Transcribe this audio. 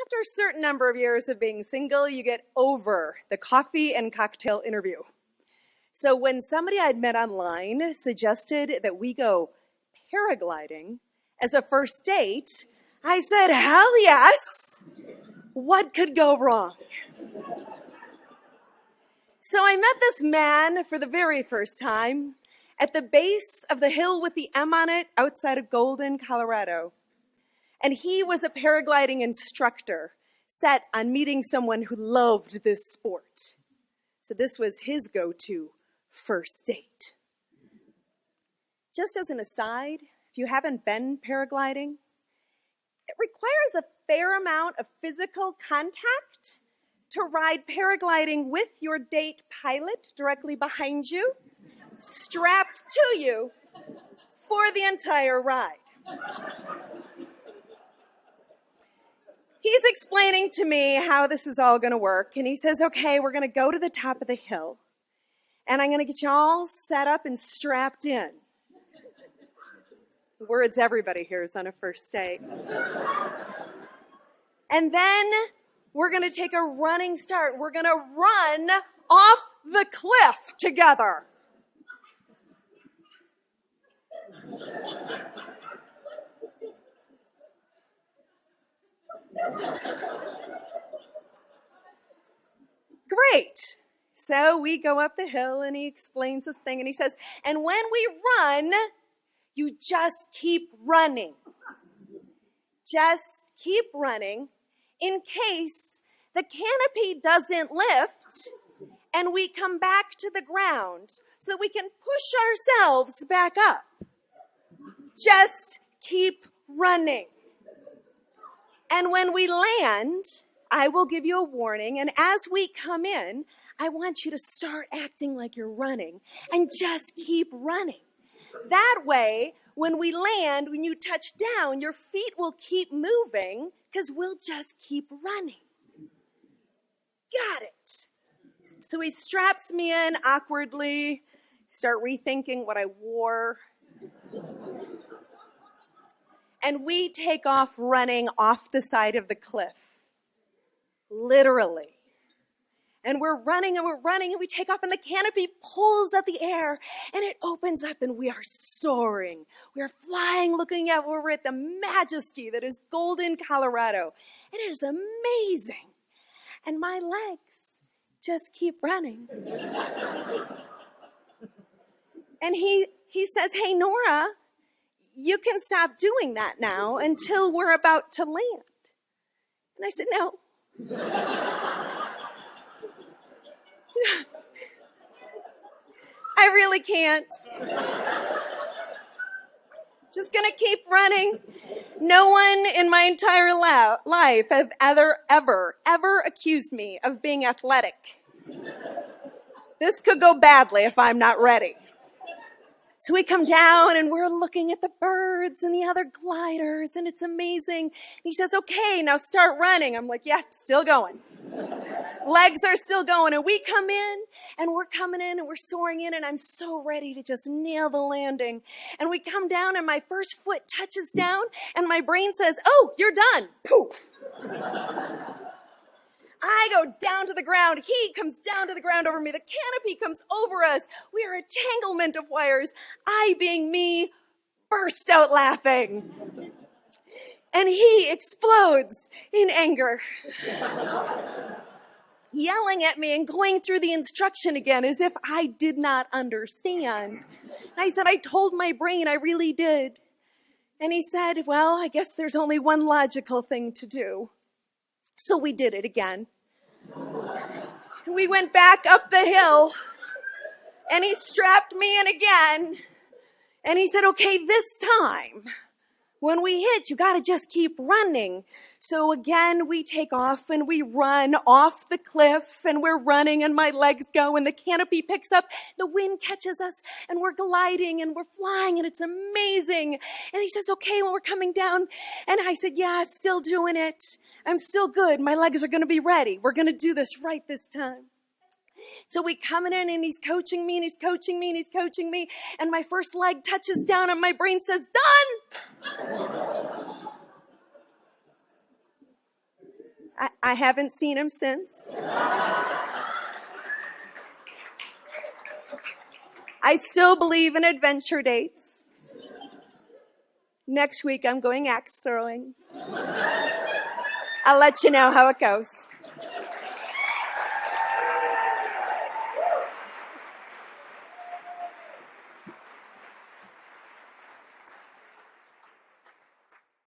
after a certain number of years of being single, you get over the coffee and cocktail interview. So when somebody I'd met online suggested that we go paragliding as a first date, I said, hell yes! What could go wrong? So I met this man for the very first time at the base of the hill with the M on it outside of Golden, Colorado. And he was a paragliding instructor set on meeting someone who loved this sport. So this was his go-to first date. Just as an aside, if you haven't been paragliding, it requires a fair amount of physical contact to ride paragliding with your date pilot directly behind you, strapped to you for the entire ride. He's explaining to me how this is all going to work, and he says, okay, we're going to go to the top of the hill, and I'm going to get you all set up and strapped in. The words everybody hears on a first date. And then we're going to take a running start. We're going to run off the cliff together. Great. So we go up the hill and he explains this thing and he says, and when we run, you just keep running. Just keep running in case the canopy doesn't lift and we come back to the ground so that we can push ourselves back up. Just keep running. And when we land, I will give you a warning, and as we come in, I want you to start acting like you're running and just keep running. That way, when we land, when you touch down, your feet will keep moving because we'll just keep running. Got it. So he straps me in awkwardly, start rethinking what I wore. And we take off running off the side of the cliff. Literally. And we're running and we take off and the canopy pulls at the air and it opens up and we are soaring. We are flying, looking at where we're at the majesty that is Golden, Colorado. And it is amazing. And my legs just keep running. And he says, hey, Nora, you can stop doing that now until we're about to land. And I said, no. I really can't. Just gonna keep running. No one in my entire life have ever accused me of being athletic. This could go badly if I'm not ready. So we come down and we're looking at the birds and the other gliders and it's amazing. And he says, okay, now start running. I'm like, yeah, still going. Legs are still going. And we come in and we're coming in and we're soaring in and I'm so ready to just nail the landing. And we come down and my first foot touches down and my brain says, oh, you're done. Poof. I go down to the ground. He comes down to the ground over me. The canopy comes over us. We are a tanglement of wires. I, being me, burst out laughing. And he explodes in anger, yelling at me and going through the instruction again as if I did not understand. I said, I told my brain I really did. And he said, well, I guess there's only one logical thing to do. So we did it again. We went back up the hill and he strapped me in again. And he said, okay, this time when we hit, you got to just keep running. So again, we take off and we run off the cliff and we're running and my legs go and the canopy picks up. The wind catches us and we're gliding and we're flying and it's amazing. And he says, okay, when we're coming down. And I said, yeah, still doing it. I'm still good. My legs are going to be ready. We're going to do this right this time. So we coming in and he's coaching me and he's coaching me and he's coaching me. And my first leg touches down and my brain says, done. I haven't seen him since. I still believe in adventure dates. Next week, I'm going axe throwing. I'll let you know how it goes.